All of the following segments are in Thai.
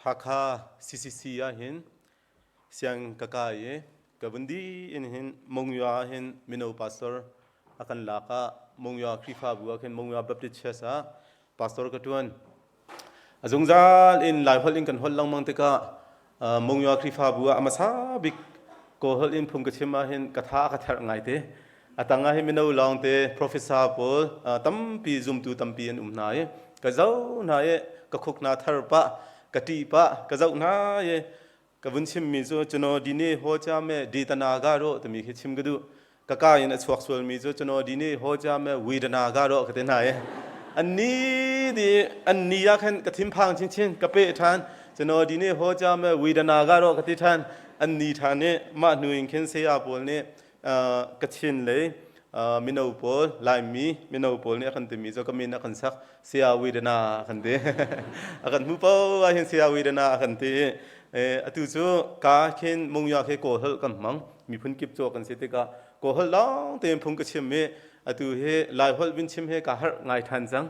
Haka CCC ya hin siang kakaye kabundi in hin mongyua hin minau pastor akan laka mongyua krifa bua hin mongyua baptist chesa pastor katuan azungzal in lai hol in kan hol lang mang teka mongyua krifa bua amasa bik ko hol in phum kachima hin katha kathar ngai te atanga hi minau long te professor pol tampi zum tu tampi an umnai ka zau nae ka khuk na thar pa kati pa ka zau na ye ka bunchim mi zo chno dine ho cha me ditana ga ro tami khi chim gadu ka ka yin achwak sol mi zo chno dine ho cha me widana ga ro ka te na ye anni di anni ya khan ka thim phang chin chin ka pe than chno dine ho cha me widana ga ro ka ti than anni thane ma nuing khen se ya pol ne ka chin le minau pol lai mi minau pol ne akan temi zo kamin akan sak sia widana akan de akan mu pau a hin sia widana akan te atu zo ka khen mongya khe ko hol kan mang mi phun kip cho kan se te ka ko hol long te phung ka chim me atu he lai hol bin chim he ka har ngai than jang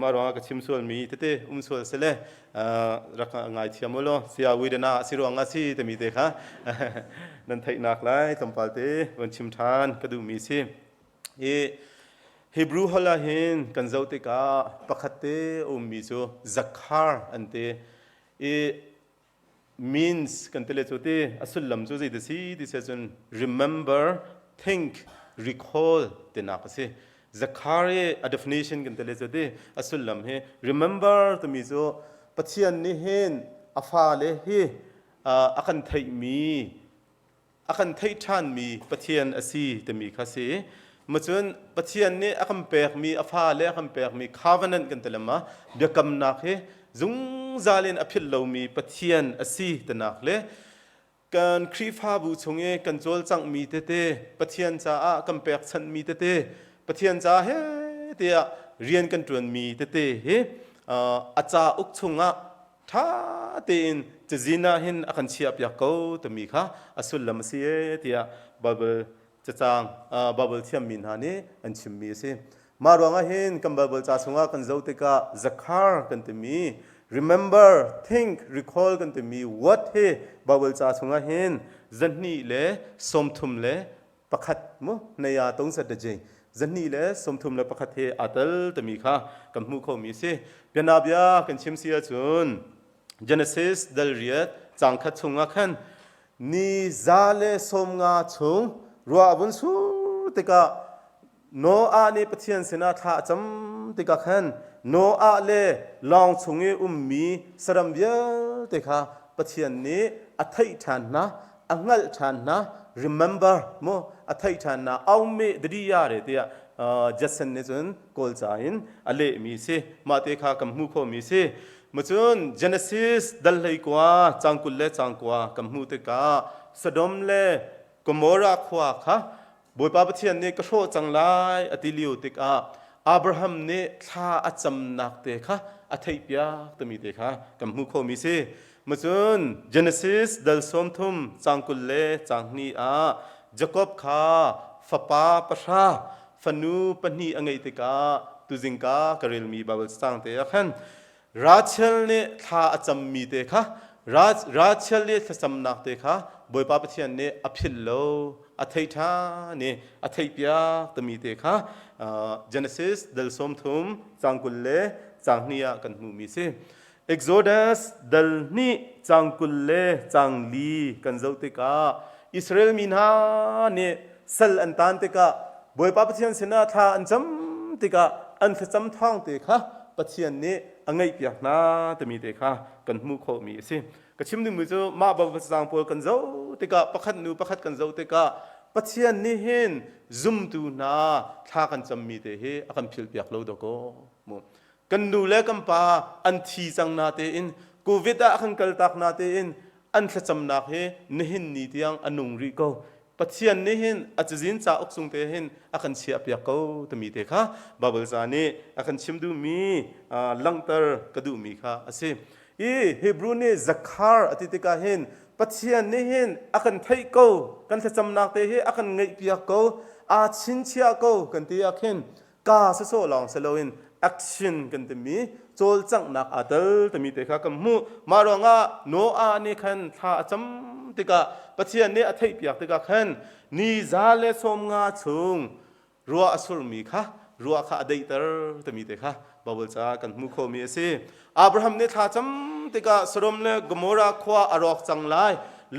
ma ro ka chim sol mi te te sol se le rak ngai thiamolo sia widana siro anga si te mi te kha nan thai nak lai tampal te wan chim than ka du mi si Hebrew hola hin kan zaute ka pakhate mi zo zakhar ante means kan tele chote asullam zo zai dasi this is remember think recall te na ka se zakhar a definition kan tele chote asullam he remember to mi zo pathian ni hin afa le hi akan thai mi akan thai than mi pathian asi te mi kha se macun pathian ni akan pek mi afa le akan pek mi covenant kan telema de kam na he zung zalin aphil lo mi pathian asi tanak le kan khrifa bu chunge kan jol chang mi te te pathian cha a kan pek chan mi te te pathian cha he te rian kan tuan mi te te he acha uk chunga tha te in chizina hin akan chiap ya ko to mi kha asul lam si te bible chang bubble thiam min ha ni an chim mi se marwanga hin kam bubble cha sunga kan zote ka zakhar kan te mi remember think recall kan te mi what he bubble cha sunga hin zanni le somthum le pakhat mo naya tong sa de jing zanni le somthum le pakhat he atal te mi kha kam mu kho mi se byanabya kan chim sia chun genesis dal riat chang khat chunga khan ni zale somnga chung ruwa bun su tika no a ni pathian sina tha cham tika khan no a le long chungi ummi saram bia tika pathian ni athai than na angal than na remember mo athai than na aume driya re tia jasan ne chun kol chain ale mi se ma te kha kam hu kho mi se machun genesis dal lai kwa changkul le changkwa kam hu te ka sodom le Gomorrah khwa kha boy pa pathian ne ka tho changlai atiliu tik a Abraham ne tha acham nak te kha athai pya tami te kha kam hu kho mi se machun Genesis dal som thum changkul le changni a Jacob kha fapa pasha fanu pani angai te ka tujingka karel mi babal sang te khan Rachel ne tha acham mi te kha Rachel ne thasam nak te kha boy pa pathian ne aphil lo athai tha ne athai pya tami te kha Genesis dal som thum changkul le changnia kan mu mi se Exodus dal ni changkul le changli kan zote ka Israel minha ne sal antan te ka boy pa pathian sina tha ancham te ka an thacham thang te kha pathian ne angai pya na tami te kha kan mu kho mi se kachim ni muzo ma ba sang pol kan zo te ka pakhat nu pakhat kan zo te ka pathian ni hin zum tu na tha kan cham mi te he akan phil piak lo do ko mo kan nu le kam pa an thi chang na te in covid a akan kal tak na te in an thla cham na he ni hin ni tiang anung ri ko pathian ni hin achizin cha ok sung te hin akan chia piak ko to mi te kha babal za ni akan chim du mi langtar kadu mi kha ase Hebrew ni zakhar atitika hin pathian ni hin akan thai ko kan sa chamnak te hi akan ngai pia ko a chin chia ko kan ti akhin ka sa so long saloin action กันตมีโจลจังนักอาเดลตมีเตค่ะกับมูมารองะโนอานี่ขันท่าจำติกะปะเทียนนี่อธิบยากติกะขันนี่ซาเลสมงาชุงรัวอสุรมีค่ะรัวค่ะอดีตตมีเตค่ะบาบลจากันมูโคมีสิอับราฮัมเนี่ยท่าจำติกะสรมเลกโมราควาอรอกจังไล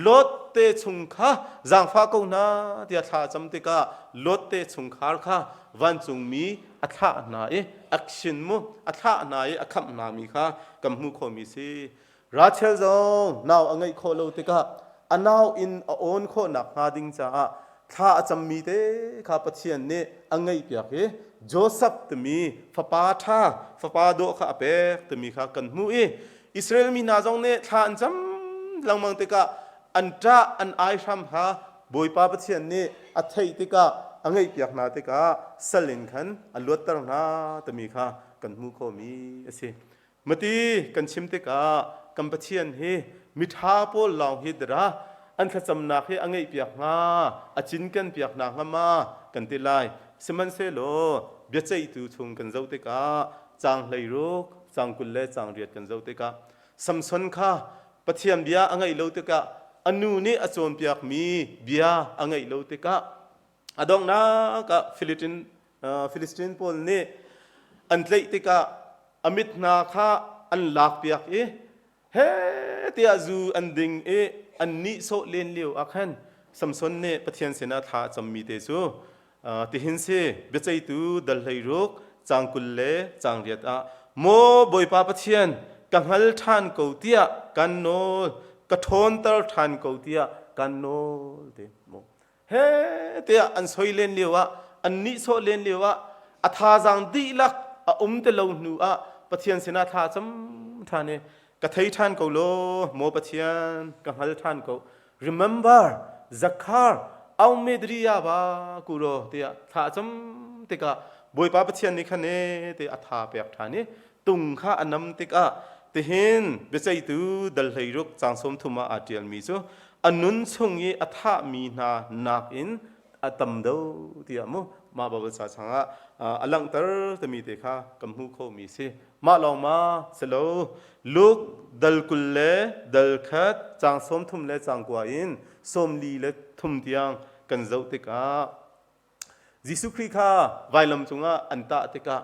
ลดเตชุงค่ะจังฟ้ากูนาที่ท่าจำติกะลดเตชุงขาค่ะวันจุงมีอัฐานาเออักชินมุอัฐานาเออักขมนามีค่ะกับมูโคมีสิราเชลจงนาวอังไงโคโลติกะอันนาวอินออนโคนักฮาดิงจ้าท่าจำมีเตข้าปะเทียนเนี่ยอังไงเปียกเอโจเซฟตมีฟปาท่าฟปาโดข้าเปกตมีข้ากันมูเออิสราเอลมีนาจงเนี่ยท่าจำลังมังติกะอันจ้าอันไอชัมฮาบอยปาปะเทียนเนี่ยอัฐิติกะอังไงเปียกนาติกะสลินขันอันลวดตรนาตมีข้ากันมูโคมีสิมติกันชิมติกะกัมปะเทียนเฮมิทาโปลองฮิดราอันขจำนักเฮอังไงเปียกงาอจินกันเปียกนางมากันติไลสมันเซโลเบียใจตูทุงกันเจ้าติกะจางไหลรุกจางกุลเลจางเรียดกันเจ้าติกะสัมสนข้าปะเทียมเบียอังไงโลติกะอนูนี่อจอมเปียกมีเบียอังไงโลติกะอดองนักฟิลิสตินพอลนี่อันเลยติกะอมิตนาข้าอันหลักเปียกเเฮ้ที่อาจูอันดิ่งอันนี้โซเลนเลียวอักขันสัมสนเนี่ยปะเทียนเสนาท่าจำมีเตจูที่เห็นเสเบใจตูดัลไหลรุกจางกุลเลจางเรียดโมบอยปาปะเทียนกังหัลทานเกาเตียกันโนกระทนตรทานเกาเตียกันโนเดโมเฮ้เตียอันโซเลนเลียวอันนี้โซเลนเลียวอัฐาจังดีลักเตลงนูปะเทียนเสนาท่าจำท่านเนี่ยกะไทท่านเขาโลโมปะเทียนกังหัลท่านเขา remember zakar เอาเมดริยาบากูโรเตียท่าจำติกะบอยปาปะเทียนนี่คันเนเตียอัฐาเปียกท่านนี่ตุงข้าอันนำติกะติเห็นเบใจตูดัลไหลรุกจางสมทุมาอาเดียลมีซูอันนุนชงยีอัฐามีนานักอินอัตมเดาเตียมุมาบาบสาชังอลังเตอร์ตมีเตค่ะกัมหูโคมีสิมาลองมาสโลลูกดัลกุลเลดัลคัดจางสมทุมเลจางกวาอินสมลีเลทุมเตียงกันเจ้าเตกะยิสุคริค่ะไวลำจงอันตาเตกะ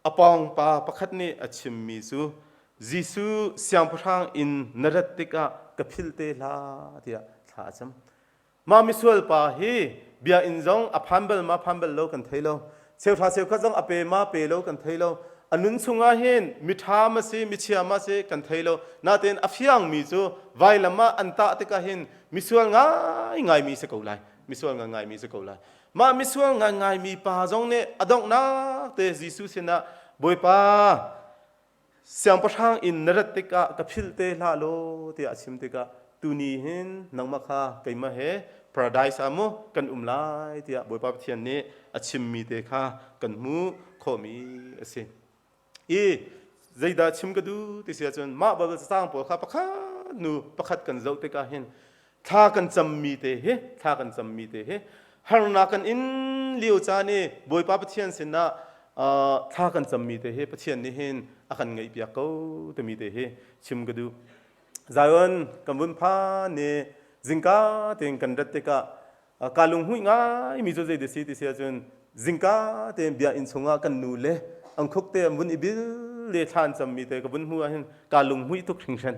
อปองปาประคัดนี่อชิมมีซูยิสุเสียงพระอินนรัตเตกะกับพิลเตลาเตียท่าจำมามิสวลปาฮีเบียอินจงอพันเบลมาพันเบลโลกันเทโลเซลท่าเซลข้าจงอเปมาเปโลกันเทโลอันนุนสุงอาเห็นมิทามาเซมิเชียมาเซกันเทโลนาเตนอฟิยังมีจูไวลมาอันตาติกาเห็นมิสวลง่ายมีสกุลไลมิสวลง่ายมีสกุลไลมามิสวลง่ายมีปาจงเนี่ยอดอกนักเตจิสุเสนาบอยปาเสียงประทังอินนรัตติกะกับพิลเตลาโลเตียชิมติกะตูนีเห็นนังมาคาไกมาเฮพระได้สามุกันไลเตียบอยปาเทียนเนี่ยอชิมมีเตคากันมูโคมีสิใจดาชิมก็ดูที่เสียจนมาบัลสร้างปวดข้าประคัดนูประคัดกันเจ้าเตกาเห็นท่ากันจำมีเตเฮท่ากันจำมีเตเฮฮารุนากันอินเลียวจานี่บอยปาเทียนสินะท่ากันจำมีเตเฮปะเทียนนี่เห็นอากันไงเปียกเขาแต่มีเตเฮชิมก็ดูใจวันกันบุญพาเนี่ยจิงก้าเต็งกันรัตเตกะกาลุงหุยง่ายมีจุดใจเดสิที่เสียจนจิงก้าเต็งเบียอินสงากันนูเล่อังคุกเต็มบุญอิบิลเลทานจำมีเตกับบุญหัวเห็นกาลุงหุยทุกทิ้งฉัน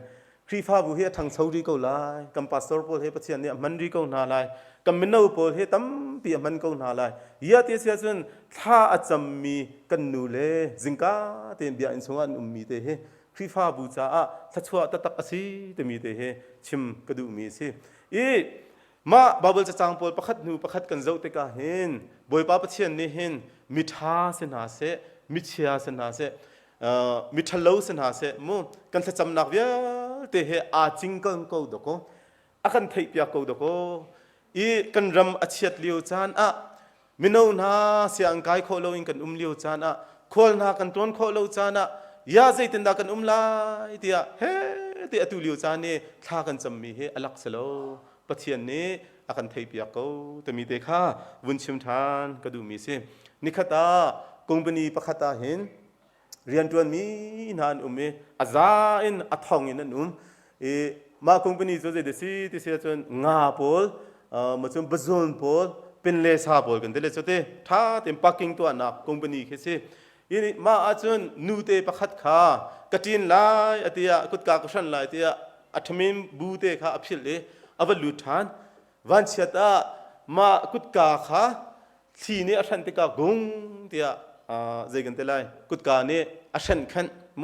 ครีฟ้าบุเฮทางซาอุดีก็ไล่กัมปัสสอร์โพลเฮปะเทียนเนี่ยมันรีก็น่าไล่กัมมินเอาโพลเฮตั้มปีมันก็น่าไล่ยาที่เสียจนท่าจำมีกันนูเล่จิงก้าเต็มเบียอินสงามีเตเฮครีฟ้าบูชาทัชวะตะตักสิเตมีเตเฮชิมกระดูมีสิมาบาเบิลจะจางปอลประคัดนูประคัดกันเจ้าเตกาเห็นบอยป้าปะเทียนนี่เห็นมิทาเสนาเสมิเชียเสนาเสมิทะเลเสนาเสมูกันจะจำนักเยอะเตเฮอาจิงกันกูดก็อากันไทยปียกูดก็กันรำอาเชียดเลียวจานมิโนนาเสียงกายโคโลอิงกันเลียวจานโคลนากันต้นโคโลจานยาใจตินดากันลายเตียเฮเตียตุเลียวจานนี่ท่ากันจำมีเฮอลักเซโลปะเทียนนี้อาการไทยเปียกเขาแต่มีเด็กข้าวุ้นชิมทานก็ดูมีสินิคตากงปนีประคตาเห็น เรียนจวนมีนานอาจารย์อัฐองอินนั่นมาคอมพานีโจเจเดซีที่เสียจนงาโพลมาจนบซอนโพลเป็นเลสาโพลกันเดลโจเตถ้าเต็มปักกิ่งตัวนักคอมพานีเคสิยินมาอาจนนูเตปะขัดขากระตินไลอติยากุดกากชันไลติยาอัฐมิมบูเตขาอภิเลอวลุทานวันเชตามากุดกาขาทีนี้อัชันติกากงติยาใจกันเตลัยกุดกาเนี่ยอัชันขันโม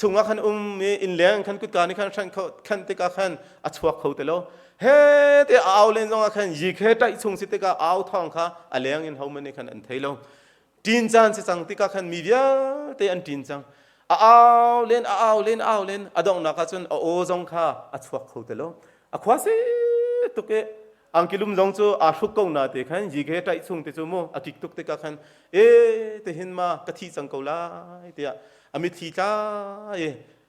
ชงขันอินเลี้ยงขันกุดกานี่ขันชันขันติกาขันอัชวักเขาเตลเฮ้เตเอาเล่นจงขันยิกเฮตัยชงสิติกาเอาทองขาอเลี้ยงอินเขามันนี่ขันอันเทลตีนจันสิจังติกาขันมีเดียเตอันตีนจังเอาเล่นอดองนักจนโอจงขาอัชวักเขาเตลขวาสิตุกอังกิลุมจงจูอาชุกกงนาเตขันยิกเฮตัยชงเตจูโมอากิกตุกติกาขันเตหินมากะทิจังเกาลาเตียอมิทีจ้า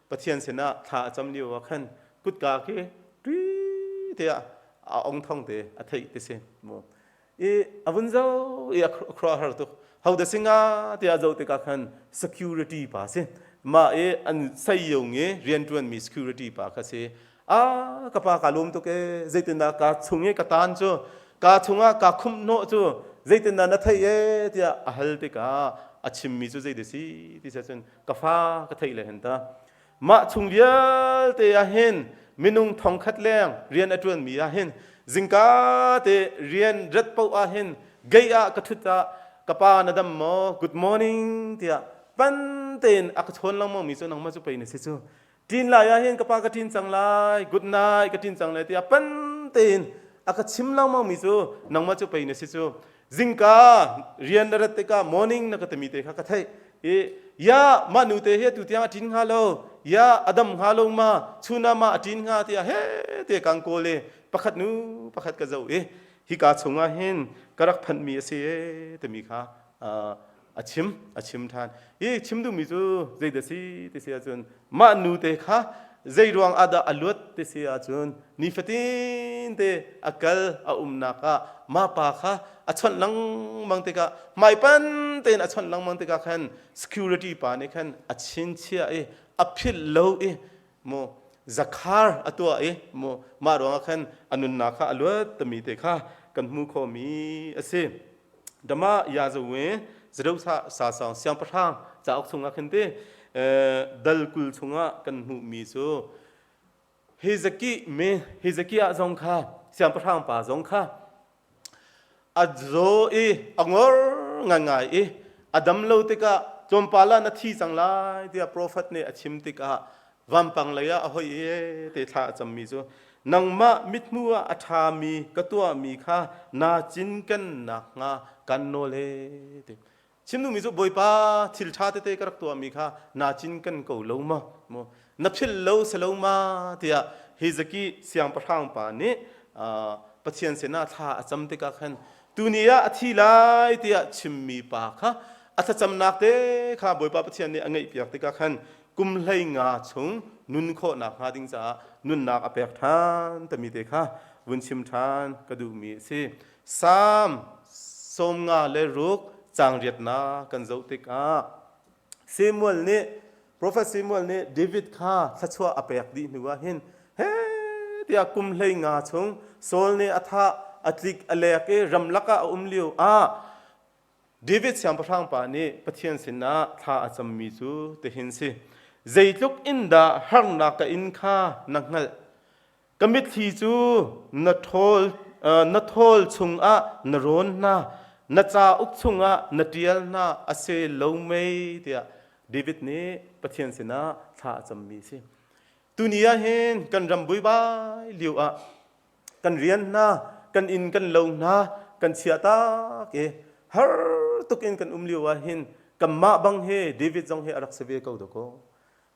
ปะเทียนเสนาถ้าจำเดียวขันกุดกาเกรีเตียองทองเตอทัยเตเสโมอวุนเจ้าคราฮาร์ตุเขาเดสิงาเตียเจ้าเตกาขัน security ป่าเสมาอันใส่ยงเรียนจวนมี security ป่าค่ะเสกะปากาลุมตุกเจตินากาชุงกะตานจูกาชุงกาคุมโนจูเจตินานาทัยเตียอฮัลติกาอาชิมมีจูเจดิสีที่เซนกาฟ้ากะทัยเลยเห็นตามาชุงเดียเตียเห็นมินุงทองคัดแรงเรียนอจวนมีเห็นจิงกาเตเรียนรัดเป้าเห็นเกียกะทุตากะปานาดัมโม good morning เตียปันเตนอักชนลังมมีจูนังมาจูไปเนสิจูทีนลายเห็นกะปากะทินจังไล good night กะทินจังไลเตียปันเตนอักชิมลังมมีจูนังมาจูไปเนสิจูจิงกาเรียนรัตติกา morning นักตมีเตค่ะกะไทยามานูเตเฮตุเตียทินฮาโลยาอดัมฮาโลมาชุนามาทินฮาเตียเฮเตกังโกเลปะขัดนูปะขัดกะเจ้าฮิกาชงอาเห็นกะรักพันมีเสตมีค่ะอาชิมทานชิมดูมีจูใจเดซีเตเสียจนมานูเตค่ะใจรวงอาดาอลวดเตเสียจนนิฟตินเตอักลอานักมาปาค่ะอัชนลังมังเตกะไม่ปันเตนอัชนลังมังเตกะขัน security ปานี่ขันอัชินเชียอภิลโลโมจักฮาร์อตัวโมมารวงขันอนุนักอลวดตมีเตค่ะกันมุขมีเสดมายาจเวจะรู้สาสางเสียงประทางจะออกชงขันเตดัลกุลชงกันมุมีโซเฮซกี้อาจงค่ะเสียงประทางป่าจงค่ะอัจโซอังอร์งายอดัมโลติกาจอมปาลานาทีสังไลเดียโปรเฟตเนี่ยชิมติกาวันปังเลยอะหอยเตท่าจำมีโซนังมามิดมัวอัฐามีกตัวมีค่ะนาจินกันนักงากันโนเลชิมดูมีโซบอยป้าทิลชาเตกรักตัวมีค่ะนาจินกันกูลงมาโมนับชิลโลสลงมาเดียเฮซกี้เสียงประทางป่านี้ปะเทียนเสนาท่าจำติกาขันตุนียะทีไลเตียชิมมีปาค่ะอัศจำนักเตค่ะบอยปาปะเทียนเนี่ยไงเปียกติกาขันกุมไหลงาชงนุนโคนักหาดิงจ้านุนนักอเปียกทานแต่มีเตค่ะวุนชิมทานกระดูมีสิสามสมงาเลรุกจางเรียดนากันเจ้าติกาซิมวลเนี่ยโปรเฟสซิมวลเนี่ยเดวิดค่ะสัชวะอเปียกดีหนูว่าเห็นเฮ้เตียกุมไหลงาชงโซลเนี่ยอัฐาอัตลิกอเลกรำลักอาเลียวเดวิดเสียงประทางป่านี้ปะเทียนสินะท่าอาจจะมีจูเตหินสิใจลุกอินดาหังนักอินข้านักนั่งกมิดทีจูนัทอลชุงนรอนนานัจาอุกชุงนัดเดียลนาอาเซลงไม่เดียเดวิดนี้ปะเทียนสินะท่าอาจจะมีสิตุนียเห็นกันรำบุยบายเลียวกันเรียนนากันอินกันลงนากันเชียตาฮาร์ตุกอินกันเลียวเห็นกันมาบังเฮเดวิดจงเฮอารักเสวีเขาดก็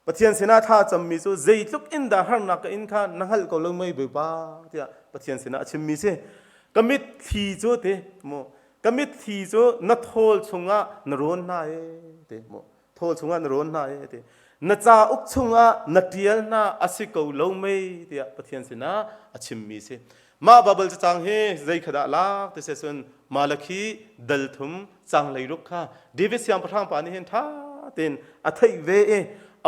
ปะเทียนเสนาท่าจำมีโซใจตุกอินดาฮาร์นักอินข้านังฮัลเขาลงไม่บุยบาเดียปะเทียนเสนาชิมมีเสกมิดทีโจเตโมกมิดทีโจนัทโทลชงนรอนนาเตโมโทลชงนรอนนาเตนัจาอุกชงนัดเดียลนาอาศิเขาลงไม่เดียปะเทียนเสนาชิมมีเสมาบับลจะจังเฮใจขดาลากแต่เสส่วนมาลคีดัลทุมจังเลยรุกค่ะเดวิดเสียงประทางป่านี้เห็นท่า เต็นอัฐิเว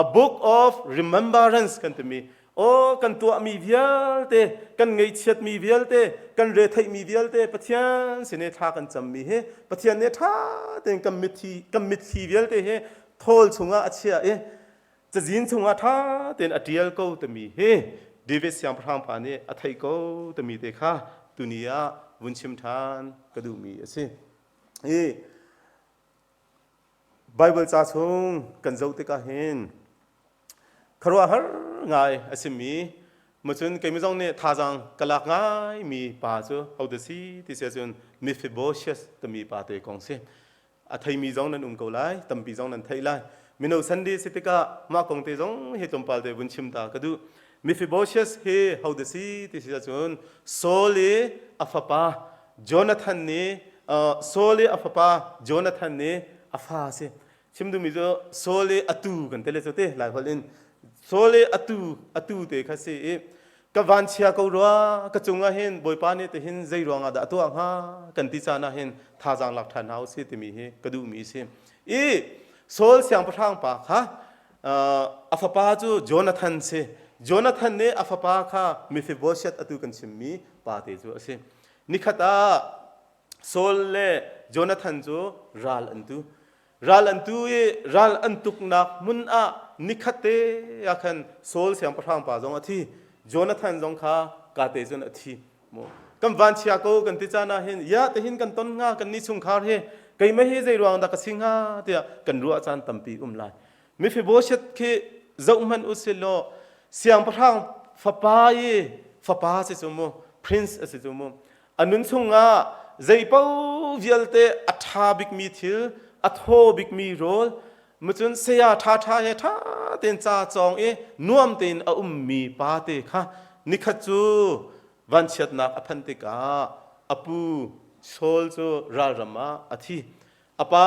a book of remembrance กันตัวมีโอ้กันตัวมีเวียลเตกันไงเชียดมีเวียลเตกันเรทัยมีเวียลเตปะเทียนสิเนท่ากันจำมีเฮปะเทียนเนท่าเต็นกันมิทีเวียลเตเฮทอลชงอาเชียจะยินชงอาท่าเต็นอดียลก็ตัวมีเฮเดวิดเสียงพระพานี่อัฐิก็ตัวมีเตค่ะตุนียวุนชิมทานก็ดูมีสิไบเบิลจ้าชงกันเจ้าเตกาเห็นครัวหร์ง่ายอาศัยมีเมื่อจนเกี่ยมจงเนี่ยท่าจังกลักง่ายมีป่าจูเอาเดสีที่เสียจนมิฟิโบเชสจะมีป่าเตะกองเสียอาทัยมีจงนั้นเกาไลตั้มปีจงนั้นไทยไลมิโนสันดีสิติกามากองเตจงเฮจมปาลเตบุญชิมตากระดูมิฟิโบเชสเฮเอาเดสีที่เสียจนโซเลอัฟปาโจนาธานเนี่ยโซเลอัฟปาโจนาธานเนี่ยอัฟาเสียชิมดูมิโจโซเลอตูกันเตเลสเตหลายคนโซเลอตูเตคัสเซกวันเชียกรัวกจงอาเห็นบอยปานี่เตเห็นใจรวงอาดตัวฮะกันติจานาเห็นท่าจางหลักฐานเอาเสตมีเฮกระดูมีเสโซลเสียงประทางปากฮะอัฟปาจูโจนาธานเซโจนาธานเนี่ยอัฟปาค่ะมิฟิโบเชตอตูกันชิมมีปาเตจูเสนิขตาโซลเลโจนาธานจูรัลอันตูรัลอันตุกนักมุนอานิขเตอยากเห็นโซลเสียงประทางป่าจงอาทิโจนาธานจงข้ากาเตจงอาทิโมกันวันเชียโกกันติจานาเห็นยาแต่เห็นกันต้นงากันนิสุงคาร์เฮไกไม่เฮใจรวงดักสิงหาเตียกันรัวจานตัมปีลายมิฟิโบเชตเคเจ้ามันอุสิโลเสียงประทางฟ้าป้าสิจุโมพรินซ์สิจุโมอันนุนสุงาใจเป้าเวียลเตอัฐาบิกมีทิลอัฐโฮบิกมีโรลมื่อจนเสียท่าเฮท่าเต็นจ่าจองนวมเต็นมีปาเตค่ะนิขจูวันเชียดนักอพันติกาอปูโซลจูรารามาอธิอปา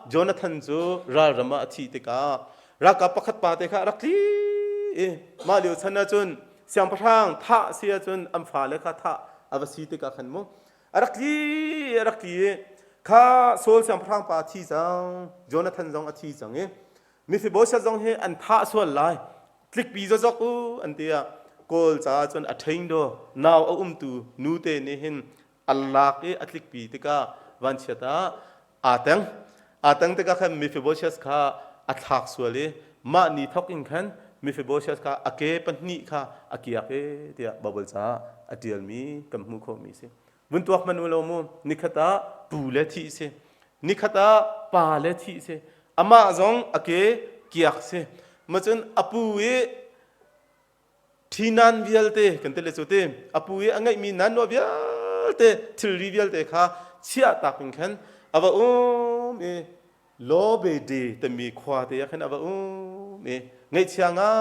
โจนาธานจูรารามาอธิติการักกับปักปาเตค่ะรักลีมาเลียวชนะจนเสียงพระทางท่าเสียจนอัมฟาเลค่ะท่าอวสีติกาขันมุรักลีข้าโซลเสียงพระทางปาที่จังโจนาธานจังอธิจังมิฟิโบเชตจังเฮอันท่าส่วนลายคลิกปีจอกอันเดียกอลจ้าจนอัฐิงโดนาวตูนูเตเนหินอัลลาห์อัตลิกปีติกาวันเชตาอาตังติกาขันมิฟิโบเชตข้าอัตลักส่วนเลยมานีทอกอินขันมิฟิโบเชตข้าอเกปันนีข้าอเกียเกเดียบับเบิลจ้าอเดียลมีกัมมุโคมีสิบุญตัวมันอุโลมุนิขตาปูเลทีสินิขตาปาเลทีสิอามาจงอเกเกียกสิมาจนอปูที่นันวิลเตกันเตเลสุเตอปูอังไงมีนันโนวิลเตทิลรีวิลเตค่ะเชียตักเป็นขันอาว่าโลเบดีแต่มีควาเตยขันอาว่าไงเชียงา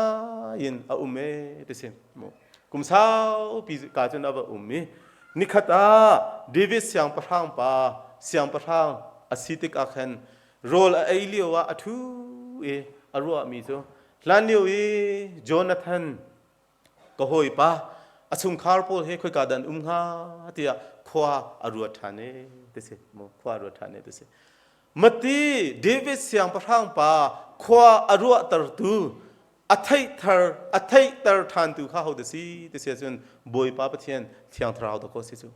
ยินอาเมเตเซมกุมสาวปีกาจนอาว่านิขตาเดวิสเสียงประทางป่าเสียงประทางอสิติกอาขันโรลไอเลียวว่าอทูอรัวมีโซลานเลียวโจนาธานก็หอยป้าอสุงคาร์โพลเฮคุยกันดันฮาเตียขวาอรัวทานเตเสโมขวาอรัวทานเตเสมติเดวิดเสียงประทางป่าขวาอรัวตรตูอัฐิตรทานตูข้าเขาเตสิเตเสจนบอยป้าปะเทียนเทียงทราวตะโกสิจู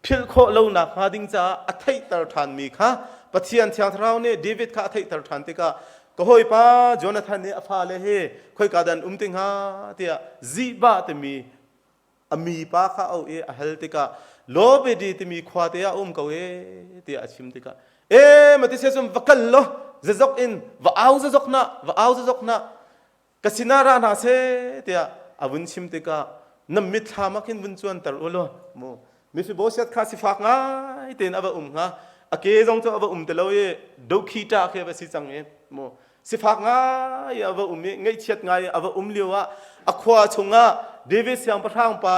พิลโคเลวนักฮาดิงจ้าอัฐิตรทานมีค่ะปะเทียนเทียงทราวเนี่ยเดวิดข้าอัฐิตรทานติกาก็หอยป้าโจนาธานเนี่ยอฟาเลเฮคุยกันดันติงฮาเตียจีบะตมีป้าข้าเอาอฮัลติกาโลเบดีตมีควาเตียเขาเตียชิมติกามันที่เสียสมวักลโลจะจกอินว่าเอาจะจกนะกสินารานาเซเตียวุนชิมติกาน้ำมิตรมากินวุนจวนตลอดโมมิฟิโบเชตข้าสิฟักง่ายเตียนงาอเกจงจะเตลอยดูขีตาเคบสิจังโมสิฟักง่ายไงเช็ดง่ายเลียวอควาชงเดวิสยังประทางป่า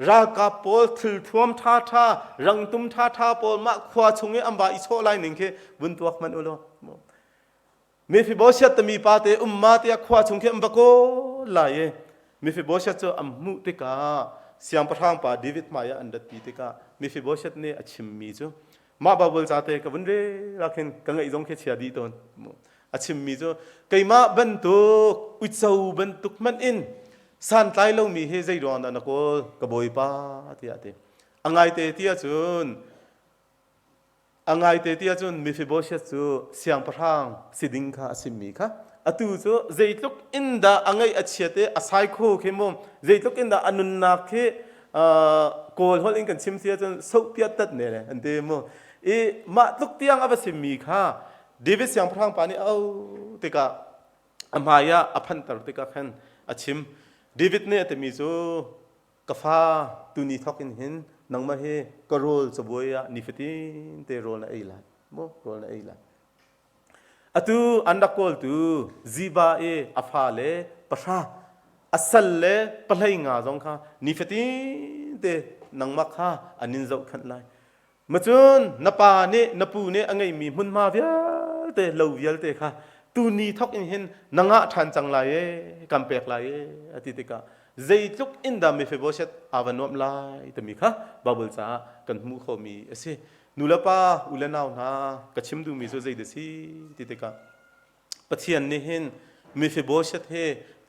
รากาโปลถิลทวมท่ารังตุมท่าโปลมาควาชงอัมบาอิโซไลนึงเคบุนตัวมันอุโลมิฟิโบเชตมีปาเตมาเตียควาชงเคอัมบาโกไลมิฟิโบเชตจะอัมมุติกาเสียงประทางป่าเดวิดมายาอันดัดปีติกามิฟิโบเชตเนี่ยอชิมมีจูมาบาเบิลจาเตกับวันเรรักเห็นกังไงจงเคเชียดีตน ชิมมีจ้ไก่มาบรรทุกอุจจาบรรทุกมันอินสันไตเรามีเฮใจร้อนนะก็กบอยป้าที่อาทิอังไงเตที่อาจุนอังไงเตที่อาจุนมีฟิโบเชจูเสียงพรางสิดิงค่ะสิมีค่ะอตุจูใจตุกอินดาอังไงอัจฉริยะอาศัยคู่เข้มมใจตุกอินดาอนุนักเฮโกลฮอลอินกันชิมเสียจนสุขเปียตัดเนี่ยอันเดโมมาตุกเตียงอับสิมีค่ะเดวิดเสียงพรางปานี่เอาติกาอามายาอภันตรติกาขันอาชิมเดวิดเนี่ยแต่มีจูกาฟาตุนีทอกินหินนังมาเฮก็โรลสบวยนิฟตินเตโรลนะเอลันโมโรลนะเอลันอตูอันดักโกลตูซีบาเออาฟาเลปะชาอัสลเลปะไหลงาจงค่ะนิฟตินเตนังมักค่ะอันนินเจ้าขันไลมาจนนปาเนนปูเนอังไงมีมุนมาเวียเตเลวเวียเตค่ะตูนีทอกอินเห็นนังอาทันจังไลกัมเปกไลอติติกาใจทุกอินดามีเฟโบเชตอาวันนอมไลแต่มีค่ะบาบุลซากันมุขมีเอเซนูลปาอุลนาวนากัชิมดูมีโซใจเดซีติติกาปัจจัยนี้เห็นมีเฟโบเชตเฮ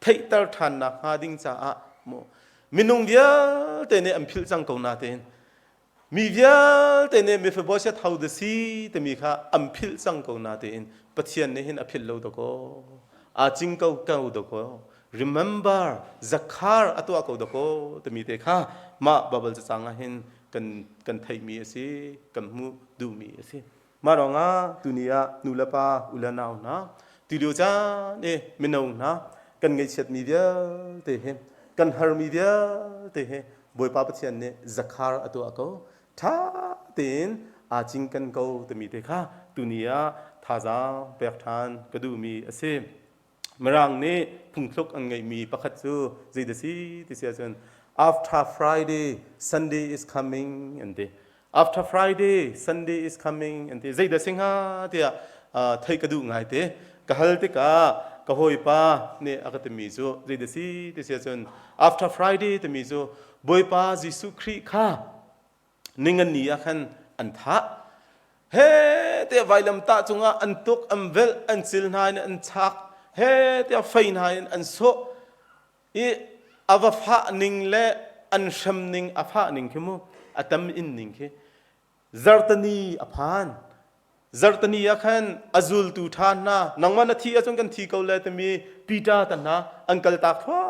ไทตร์ทันนักฮาดิงจ้าโมมินุงเวียเตเนอัมพิลจังกงนาเตนมีเวียเตเนมีเฟโบเชตฮาวเดซีแต่มีค่ะอัมพิลจังกงนาเตนปัจจัยนี้เห็นอภิลโลดโกอาจิงเก้าดโกremember zakhar atwa ko doko temi te kha ma babal changa hin kan thai mi ase kan mu du mi ase maronga dunia nulapa ulanaw na tilio cha ne minau na kan ngai chet mi bia te he kan har mi bia te he boy pa pathian ne zakhar atwa ko tha tin a ching kan ko temi te kha dunia thaza pek than kadu mi ase marang ne phungthok angai mi pakhat chu zeidasi tisiachen after Friday Sunday is coming and the after Friday Sunday is coming and the zeida singha tia thai kadu ngai te kahal te ka hoi pa ne akatemi chu zeidasi tisiachen after Friday te mi chu boipa Jesu Christ kha ningan ni akhan an tha he te vailam ta chunga an tuk am vel an chil nai an chakเฮ้เดี๋ยวไฟนายอันโซอีอวฟ้านิ่งและอันชมนิ่งอฟ้านิ่งขึ้นมั้งอัตมอินนิ่งขึ้นจารตนีอภานจารตนีอาคันอจุลตูทานนะนังวันนาทีอาจงกันทีเกาเลยแต่มีปีดาตันนะอันกัลตากท้า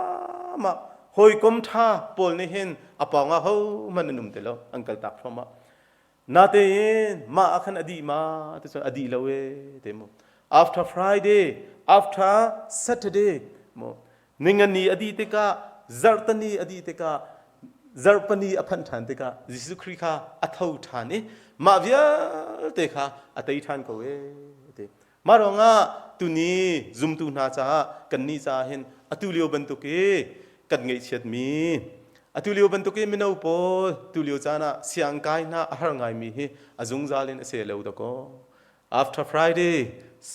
มาหอยกมท่าปอลนี่เห็นอปองอ่ะเขามันนุ่มเตลออันกัลตากท้ามานาเตนมาอาคันอดีมาแต่ส่วนอดีละเวเตม after Friday after Saturday mo ningani aditeka zartani aditeka zarpani aphan than teka Jesu Christ kha athau thani ma vya teka atai than ko we te maronga tuni zum tu na cha kan ni cha hen atulio bantuke kan ngei chet mi atulio bantuke minau po tulio cha na siang kai na ahar ngai mi hi azung zalin se lo da ko after Friday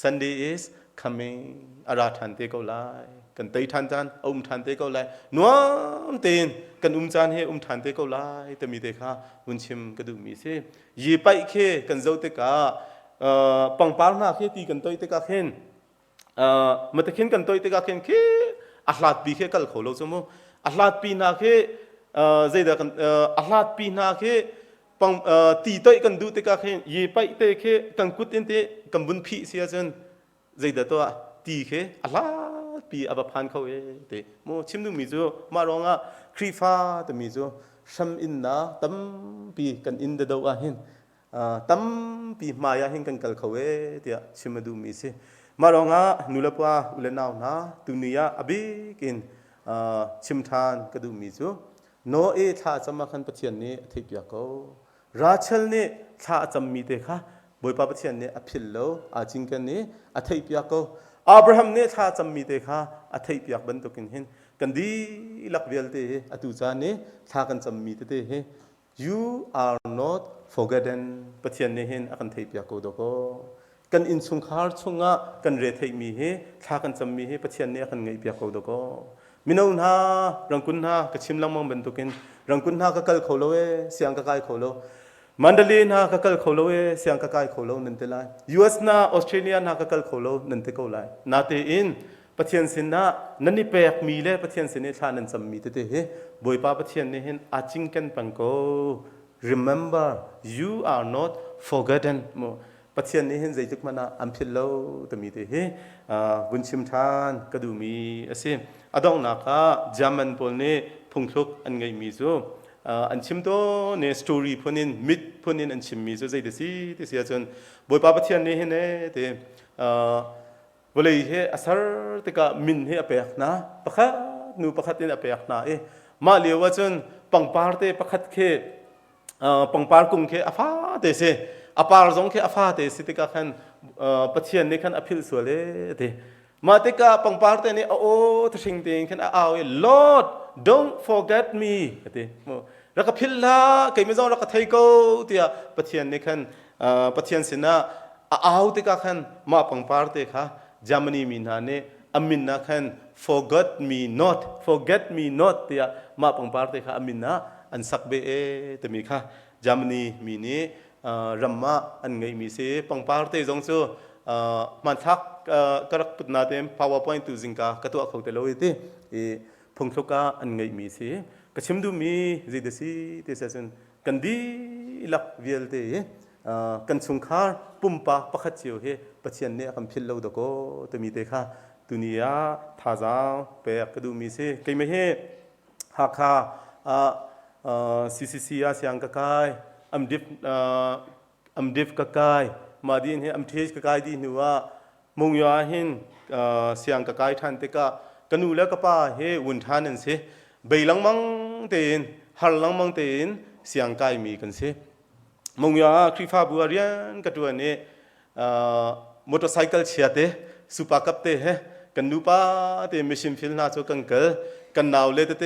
Sunday is coming อาราทันเตก็ไลกันไตทันจานทันเตก็ไลนัวเตีนกันจานเฮทันเตก็ไลแต่มีเตค่ะมุนชิมกระดูมีเสยีไปเคกันเจ้าเตกาปังปาร์นาเคตีกันตัวเตกาเข็นมาตะเข็นกันตัวเตกาเข็นเคอัลลาดปีเคกัลโขลสมมุอัลลาดปีนาเคใจเดกันอัลลาดปีนาเคปังตีตัวกันดูเตกาเข็นยีไปเตเคกันกุดเตนเตกันบุญพีเสียจนใจเดตัวตีเคอัลลาปีอับพันเขาเตโมชิมดูมิจูมารองอ่ะครีฟ้าแต่มิจูชัมอินนะตั้มปีกันอินเดดาวหินตั้มปีมายาหินกันกัลเขาเตียชิมดูมิเซมารองอ่ะนุลปะอุเลนาวนะตุนียาอบิกินชิมทานกระดูมิจูโนเอท่าจำมาขันปะเทียนนี้ทิพยาโกราชลนี้ท่าจำมีเตค่ะบอยปะปะเทียนนี้อภิลโลอาจิงกันนี้อทิพยาโกอับราฮัมเนี่ยท่าจำมีเตค่ะอธิพิยักบันตุกินเห็นกันดีลักเวลเตะอตุจานี่ท่ากันจำมีเตะ you are not forgotten ปะเทียนเนี่ยเห็นอากันอธิพิยักโกดโกกันอินสุงคาร์สุงะกันเรทมีเฮท่ากันจำมีเฮปะเทียนเนี่ยกันไงพิยักโกดโกมินาวนารังกุนฮากระชิมลังมังบันตุกินรังกุนฮากะกัลโคโลเอเสียงกะไกโคโล มันเดลีนฮะกัลโคโลเอเสียงกักไกโคโลนั่นเตลาย US นะออสเตรเลียนะกัลโคโลนั่นเตโกไลนาเตอินปะเทียนสินนะนั่นนี่เปียกมีเลยปะเทียนสินนี่ทานันสมมีเตเตเฮบอยป้าปะเทียนนี่เห็นอาจิงกันปังโก remember you are not forgotten โมปะเทียนนี่เห็นใจจุกมันนะอัมพิลโลตมีเตเฮบุญชิมทานกระดูมีอาเซอดองนักะจามันปนนี่พงทุกอันไงมีซูอันชิมโตในสตอรี่พนินมิดพนินอันชิมมีซูใจเดซีที่เสียจนบอยป้าปะเทียนนี่เห็นเตวันเลยเฮอาศัยติกามินเฮอเปียกนะประคัดนูประคัดนี่อเปียกนะมาเลียวว่าจนปังปาร์เตประคัดเคปังปาร์กุงเคอาฟ้าเตเสอาปาร์จงเคอาฟ้าเตสิติกาขันปะเทียนนี่ขันอภิลสวเลเตมาติกาปังปาร์เตนี่โอ้ทชิงเตงขันเอาLord don't forget me เตรักพิลละเกี่ยไม่ต้องรักไทยกูเตียปะเทียนนี่ขันปะเทียนสินะเอาติกาขันมาปังปาร์เตค่ะGermany มีนาเนี่ยอามินนะคัน forget me not เตียมาปังปาร์ติค่ะอามินนะอันสักเบเอแต่มีค่ะ Germany มีนี่รัมมาอันไงมีเสปังปาร์ติจงสู้มันทักกระปุกนาเต็ม PowerPoint ตัวจิงกากระตัวเขาแต่ละวิธีพงทุกะอันไงมีเสกระชิมดูมีจีเดซีเตเซซันกันดีลักเวลเตกันสุงคาร์ปุ่มปะปะขัดเจียวเฮปะเชียนเนี่ยคำพิลเลวดโกตัวมีเตค่ะตุนียาท่าจางเปียกระดูมีเสกไม่เฮฮักฮาCCC อาเซียงกะกายอัมดิฟกะกายมาดีนเฮอัมเทสกะกายดีนัวมงยาหินเสียงกะกายทันเตกะกันนูแล้วกะป้าเฮวุ่นทานันเสใบลังมังเตนฮัลลังมังเตนเสียงกายมีกันเสมงยาคริฟ้าบัวเรียนกระตัวนี้มอเตอร์ไซค์เชียเตสุปากับเตะกันนูป้าเตมิชิมฟิลนาโจกันเกลกันนาวเลเต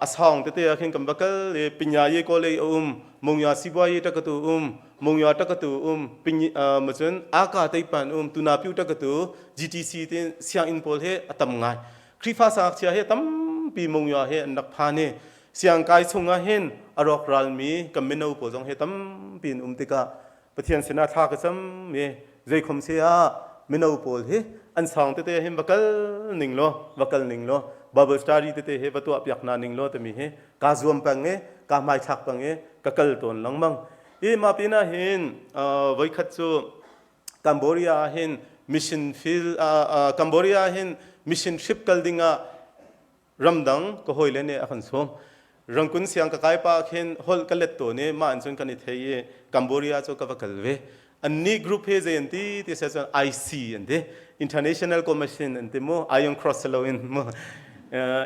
อาสองเตะขึ้นกันบักเกลปิญญาเยก็เลยมงยาสิบวายตะกตูมงยาตะกตูปิญมาจนอากาศไต้ปันตุนาพิวตะกตู GTC เตเสียงอินโพลเฮตัมง่ายคริฟ้าสักเชียเฮตัมปีมงยาเฮอันดักพานีเสียงกายส่งเห็นอารอกรัลมีกับมินเอาปจงเฮตัมปีนติกาปะเทียนสินาทากษัมเมใจคมเสียมินเอาปเฮอันสองเตเฮบักเกลนิงโลบักเกลนิงโลบับเบิลสตาร์ดีเตเฮประตูอภิยักนานิงโลเตมีเฮกาซวมปังเฮกาไม้ชักปังเฮกะเกลตนหลังมังมาปีน่าเห็นไว้ขัดจูกัมพูชาเห็นมิชชันฟิลกัมพูชาเห็นมิชชันทริปกัลดิงารำดังก็หอยเลนเนอคันสมรังคุณเสียงกะไกปาเห็นฮอลกัลเลตโตเนมาอันส่วนกันนิเทยกัมพูชาโจกะวะกัลเวอันนี้กรุ๊ปเฮเจนตีที่เซซัน IC อันเด International Commission อันเดโม Iron Cross เลวินโม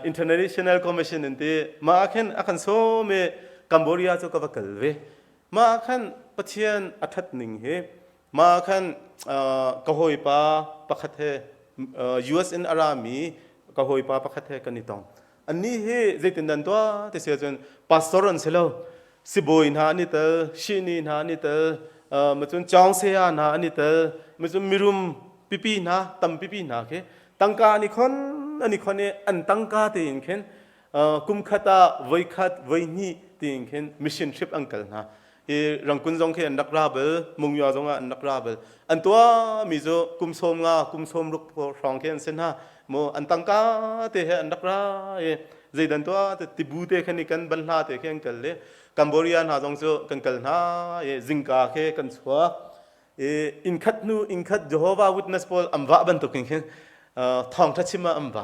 International Commission อันเดมาเห็นอคันสมกัมพูชาโจกะวะกัลเวมาขันปะเทียนอัฐหนึ่งเฮมาขันกะหอยปาปะคัดเฮUS อารามีกะหอยปาปะคัดเฮกันนิตองอันนี้เฮใจตินดันตัวที่เสียจนปาสตอรันเซลสิบอยนานิเตอชินีนานิเตอมาจนจองเซียนานิเตอมาจนมิรุมปิปีนาตัมปิปีนาเคตังกาอันนี้คนเนี่ยอันตังกาเตียงเข็นกุมขัดไว้ขัดไว้นี่เตียงเข็นมิชชั่นทริปอังเกิลนะรังคุณจงเขียนนักราเบลมุงยาจงอันนักราเบลอันตัวมิโซกุมสมกุมสมลุกฟองเขียนเส้นฮะโมอันตังกาเตะอันนักราใจดันตัวติบูเตะแค่นี้กันบรรลาเตะแค่กันเลยกัมพูชาหาจงโซกันกันฮะจิงกาแค่กันชัวอินคัดนูอินคัดเจโฮวาวิทเนสพอลอัมวะบันตุกินเขียนทองทัชชิมาอัมวะ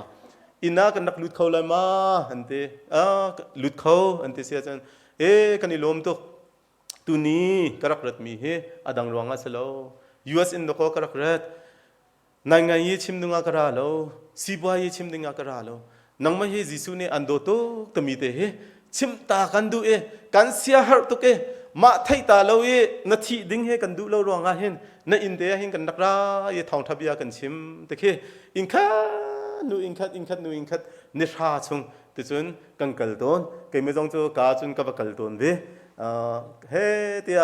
อินน่ากันนักลุดเขาเลยมาอันเตลุดเขาอันเตเสียจันกันนี่ลมตุตุนี้กระรัดมีเฮอดังรวงอาเซโล US อินโดโคกระรัดนายงานยี่ชิมดึงอากระโลซีบัวยี่ชิมดึงอากระโลนังไม่เฮจิสุเนอันโดโตตมีเตเฮชิมตากันดูกันเสียหัตุเกมาไทยตาโลนาทีดึงเฮกันดูโลรวงอาเห็นนาอินเดียเห็นกันนักราทองทับยากันชิมเตเคอินคัดนูอินคัดนิชาชงติจุนกันกัลตนเกไม่ต้องจูกาจุนกับกัลตนเวเฮตีย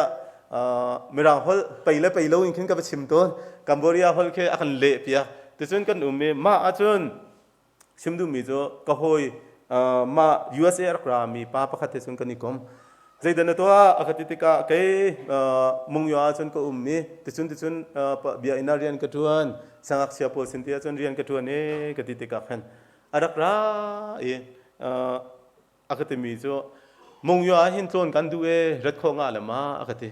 มีรางฮอลไปเล่อินขึ้นกับชิมต้นกัมพูชาฮอลแค่อันเละเปียแต่ส่วนกันมาอาจนชิมดูมีโจก็หอยมา USA รักรามีป้าประคัตส่วนกันนิคม ใจเดินตัวอคติติกาเกยมุงยาจนก็มีติจุนเบียอินาเรียนกระทวนสังกัดเสียโพสินเทียจนเรียนกระทวนเอกติติกาขันอารักราอคติมีจ้มุงยาหินโซนกันดูรัดข้องอะไรมาอคติ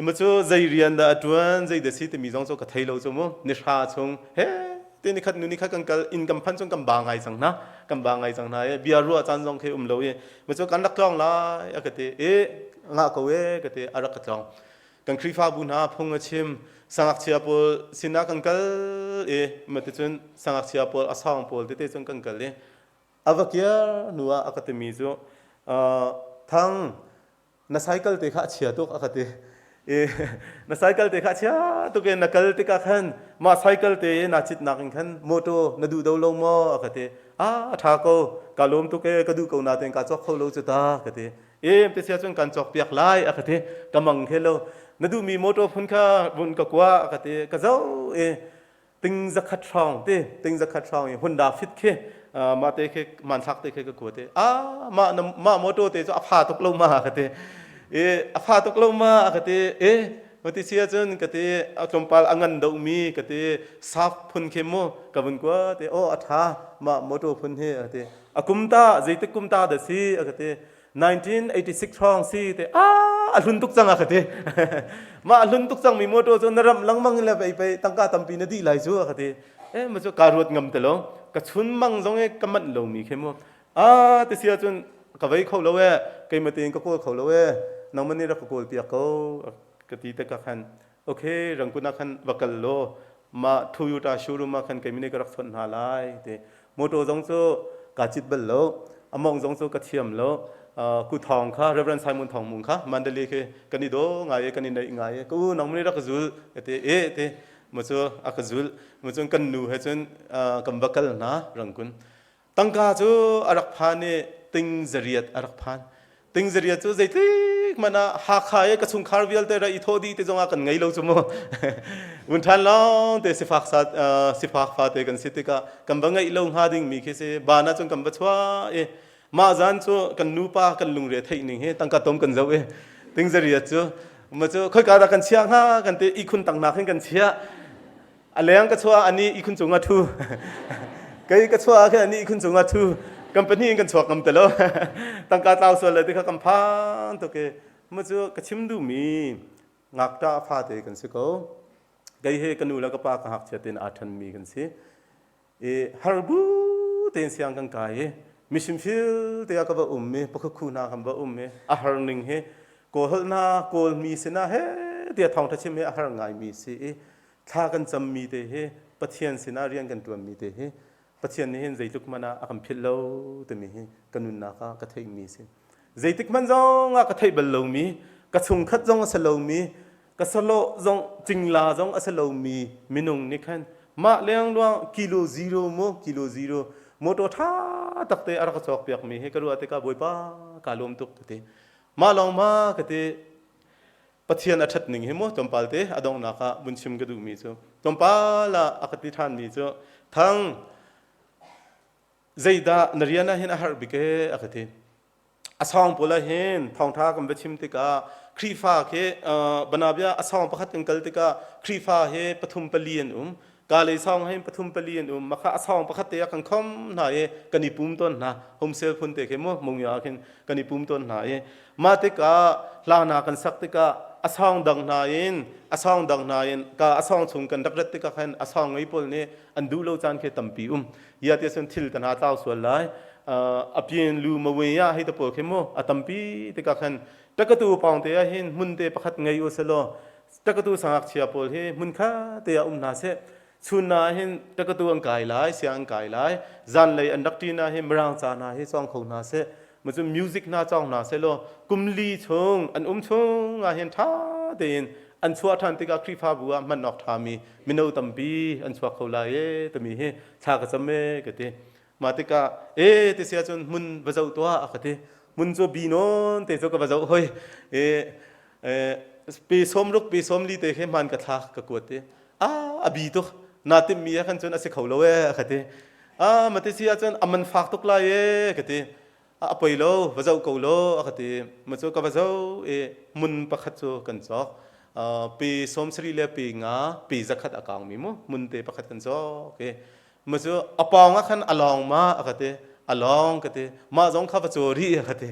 มันจ้ใจเรียนดาจวนใจเดสิตมีจงจ้กระเทยเราจ้มั้งนิชาจงเฮ้ทีนี้ขัดนู่นนี่ขัดกันกัอินกัมพันจงกัมบางไงสังนะกัมบางไงสังนะเบียรัวจานจงเคเลวมันจ้กันรักจ้องละอคติงาเขาก็เตอารักจ้องกันครีฟ้าบุญหาพงชิมสังกัดเชียร์ปอลสินากันกัลมันติดจนสังกัดเชียร์ปอลอาสางปอลติดจนกันกัลอวักยานัวอคติมีจ้ทั้งนักไซเคิลเตะขาเชียร์ตุกอคตินักไซเคิลเตะขาเชียร์ตุกนักเคิลเตะขาขันมาไซเคิลเตะนักจิตนักขันโมโตนัดูดาวลงมออคติท้าเขากาลมตุกกระดูกนาเต็งกาจอกเขาโลจุตาอคติติเสียจนกันจอกเปียกไล่อคติกำมังเฮโลนัดูมีโมโตพุ่นข้าบุญกกว่าอคติกะเจ้าติงจะขัดช่องติงจะขัดช่องหุ่นดาฟิตเคมาเตะเคมันสักเตะเคก็กลัวเตะมาโมโตเตะจะอาฟาตกลงมาอคติอาฟาตกลงมาอคติมาติเสียจนกติจมปาลอังันดงมีกติซับพุ่นเคโมกับบุญกว่าเตะโออัฐามาโมโตพุ่นเฮอคติอากุมตาใจติกุมตาเดซีอคติ1986ช่องซีเตอลุนตุกจังอะคติมาอลุนตุกจังมีโมโตจนนรำลังมังเลยไปตั้งกาตัมปีนดีไหลจูอะคติมันจะการวดงำตะลงกระชุนมังจงกำมันลงมีเข้มติเสียจนกไว้เขาแล้วเกยมาตีนก็โกเขาแล้วน้องมันนี่รักโกลเปียกเขากติตะกันโอเครังกุนักขันวักโลมาทูยูตาชูรุมาขันเกยมินก็รักสนหาไลเตโมโตจงโซกาจิตเบลโลอมองจงโซกระเทียมโลกูทองค่ะเรเวอเรนไซมอนทองมุงค่ะมันเดลีเคกันนี่โดง่ายกันนี่ได้ง่ายกูน้องมันนี่รักจุลเตมันจะอักจุลมันจะกันนูเฮจนกันบักลนะรังกุนตั้งกาจูอารักพานเนี่ยติงจริยตอารักพานติงจริยตจูใจที่มันหาขายกระสุนคาร์วิลเตอร์อีโทดีเตจงอากันไงเราจุโมวันทันลองเตสิฟักสัตสิฟักฟาเตกันสิติกากันบังไงเราหาดิ่งมีแค่เสบานาจงกันบัชวามาจานจูกันนูปากันลุงเรียที่นี่เฮตั้งกาต้มกันเจ้าติงจริยตจูมาจูค่อยการกันเชียงฮะกันเตอีคุณตั้งนักให้กันเชียอะไรยังกระชัวอันนี้อีคุณจงอาทูก็กระชัวแค่อันนี้อีคุณจงอาทูกัมปนีกันชัวกำเตลตั้งการเล่าส่วนเลยที่เขากำพันตัวเกมาจูกระชิมดูมีงักตาฟาเตกันสิโก้ก็เฮกันนูแล้วก็ปากหักเชตินอาทันมีกันสิฮาร์บูเตนเสียงกันกายมิชิมฟิลเตียกับว่ามีปกคูนาคำว่ามีอาหารหนึ่งเฮโกลนาโกลมีสินะเฮเตียทองทัชเมอาหารง่ายมีสิถ้ากันจำมีเตเฮปะเทียนสินะเรียนกันตัวมีเตเฮปะเทียนนี่เห็นใจทุกมันอาคัมพิลโลตัวมีเฮกันนุนนาคากระเทยมีสิใจทุกมันจงอากระเทยเบลโลมีกระชุงคัดจงอสโลมีกระสโลจงจิงลาจงอสโลมีมินุงนี่คันมาเลี้ยงดวงกิโลซีโร่โมกิโลซีโร่โมโตท่าตักเตอรักษาเปียกมีให้กระดูกเตกาบวยป้ากาลมตุกเตมาลองมากเตปะเทียนอัดหนึ่งให้โมจอมปาลเตอดองนักบุญชิมกระดูกมีจ้จอมปาละอักติทานมีจ้ทั้งใจดานเรียนเห็นอาหารบิเกอักติอาสองพลเห็นทองท้ากันไปชิมเตกาครีฟ้าเฮบรรดาบิอาสองประคัตกันกัลเตกาครีฟ้าเฮปฐุมเปลี่ยนกาเลยซองให้ปฐุมเปลี่ยนมาข้าซองประคัตเตะกันคอมหน่อยกันนิปุ่มต้นนะโฮมเซลพุ่นเตะเข้มมงยาขึ้นกันนิปุ่มต้นหน่อยมาเตกาลานากันสักเตกาอาซองดังนายนอาซองดังนายนกาอาซองชงกันดักเรตเตกาขันอาซองไอ้พวกนี้อันดูโลจานแค่ตั้มปียาเตสันทิลตันหาเต้าส่วนไรอภิญลูมาเวียให้ตะโปเข้มอัตั้มปีเตกาขันตะกตูปองเตะเห็นมุนเตประคัตไงอุสโลตะกตูสังหักเชียปอลเฮมุนข้าเตะนาเซชุนนาเห็นตะกตัวอังกายหลายเสียงอังกายหลายจันเลยอันดักตีนาเห็นมรังจานาเห็นซองของนาเสมันจะมิวสิกนาจ้องนาเสโลกุมลีชงอันชงอาเห็นท่าเดินอันชัวทันติกาครีฟาบัวมันนอกทามีมินเอาตัมปีอันชัวเขาลายตมีเฮชากระจำเมกเตมาติกาติเสียจนมุนบะเจ้าตัวอักเตมุนจะบีนนเตจะกับบะเจ้าเฮ้ยปีสมลุกปีสมลีเตเขมันกระทากกะกวดเตอบีตุนาติมีขันจนอาศัยเขาเลวขัดเตมาติเสียจนมันฝากตุกลายขัดเต ไปโลว่าเจ้ากูโลอะก็ตีมาเจ้ากับว่าเจ้ามุนประคัตโจกันจอกปีสมสรีเลปีงาปีจักขัดอากางมีมั้มุนเตประคัตกันจอกมาเจ้าอปองขันอลองมาอะก็ตีอลองก็ตีมาจงข้าพเจ้ารีอะก็ตี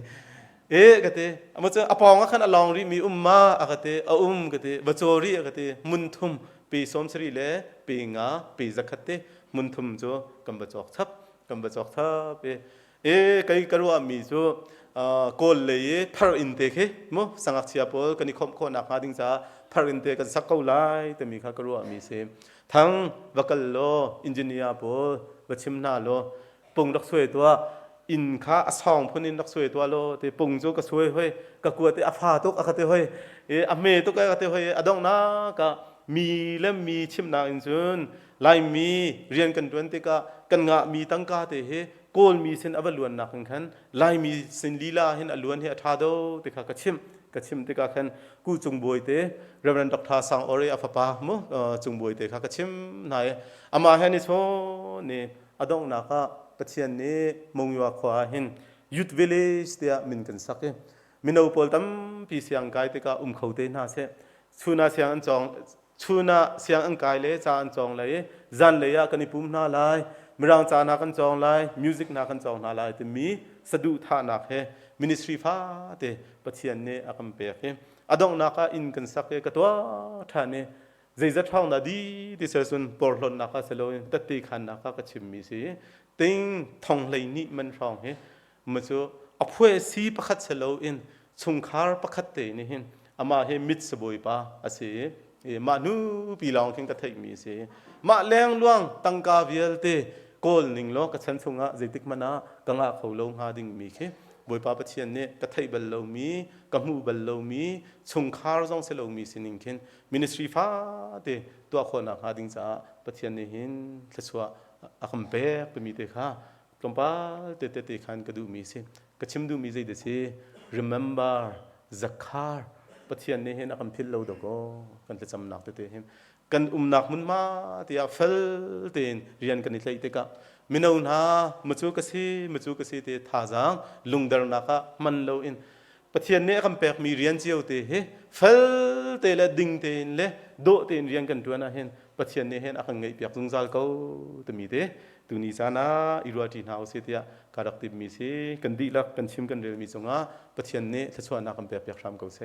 ก็ตีมาเจ้าอปองขันอลองรีมีมาอะก็ตีก็ตีบัจโจรีอะก็ตีมุนทุมปีสมสรีเลปีงาปีจักขัดเตมุนทุมโจกันบัจจอกทับกันบัจจอกทับcái cái ruộng mì chú cồn lấy par intake mo sang chia pol cái nikom ko nak hading sa par intake cái sắc câu lại thì mình khai cái ruộng mì xem thằng vakal lo engineer pol vachim na lo pung đắc xuôi tua in khá song phun in đắc xuôi tua lo thì pung chú cái xuôi hơi cái cua thì apha tuk akate hơi ame tuk akate hơi adong na ka mi lem mi chim na in chun lai mi rian kan tuan te ka kan nga mi tang ka te heกอลมีเส้นอวลวนนักขันไล่มีเส้นลีลาเห็นอลวนเฮทาโดติค่ะกระชิมติค่ะขันกูจุงบวยเตเรเวนดอกทาสังอริอาฟปาโมจุงบวยเตค่ะกระชิมนายอามาเฮนิโซนี่อดองนักกระเชียนนี่มงยัวขวาเห็นยูทวิลเลจเดียมินกันสักมินเอาพอลตัมปีเสียงกายติค่ะเขาเตน่าเสชูนาเสียงอันจองชูนาเสียงอันกายเลยจาอันจองเลยจันเลยอะกันนิปุ่มน่าลายมรางจานักันจองไลมิวสิกนักันจองนาไลแต่มีสะดุท่านักเฮมินิสทรีฟ้าเตปะเทียนเนอคัมเปเฮอดองนักอินกันสักกตัวท่านเนใจจะท่องนาดีที่เสสุนปอร์ลนนักเสลอยตัดตีขันนักก็ชิมมีสิติงท่องเลยนี่มันท่องเฮมันจะอภัยสีประคัตเสลอยอินชุงคาร์ประคัตเตนี่เห็นอามาเฮมิดสบอยปะอาศัยมานูปีลองคิงกระเทยมีสิมาแรงล่วงตังกาเวียลเตกอลนิงโลกับฉันสงะใจติกมันนะกังอาเขาลงหาดิ่งมีเคบอยป้าปะเชียนเนี่ยกระไทยบัลโลมีกัมูบัลโลมีชงคาร์จงเสลมีสินิงเคนมินิสทรีฟ้าเตตัวคนหาดิ่งจ้าปะเชียนเนี่ยเห็นทศวะอาคำเป๊ะเป็นมีเตค่ะกลมป้าเตเตขันกระดูมีสิกระชิมดูมีใจเดสิ remember zakar ปะเชียนเนี่ยเห็นอาคำพิลเราดอกกันจะจำหนักเตเห็นกันนักมุนมาที่อาเฟลเตนเรียนกันนิสัยเตกะมินาอุนามาจูกษีเตท่าจังลุงเดอร์นักมันโลอินปะเทียนเนี่ยคำเปกมีเรียนเจียวเตเฮเฟลเตละดิ่งเตนเละโดเตนเรียนกันตัวนะเห็นปะเทียนเนี่ยเห็นอาคังไงเปียกจุงซัลเขาตมีเตตุนิสานาอิรัวจีนาวเสียการักติมีสิกันดีลักกันชิมกันเรียนมีจงอ่ะปะเทียนเนี่ยถ้าชวนนักคำเปกเปียกทำเขาเส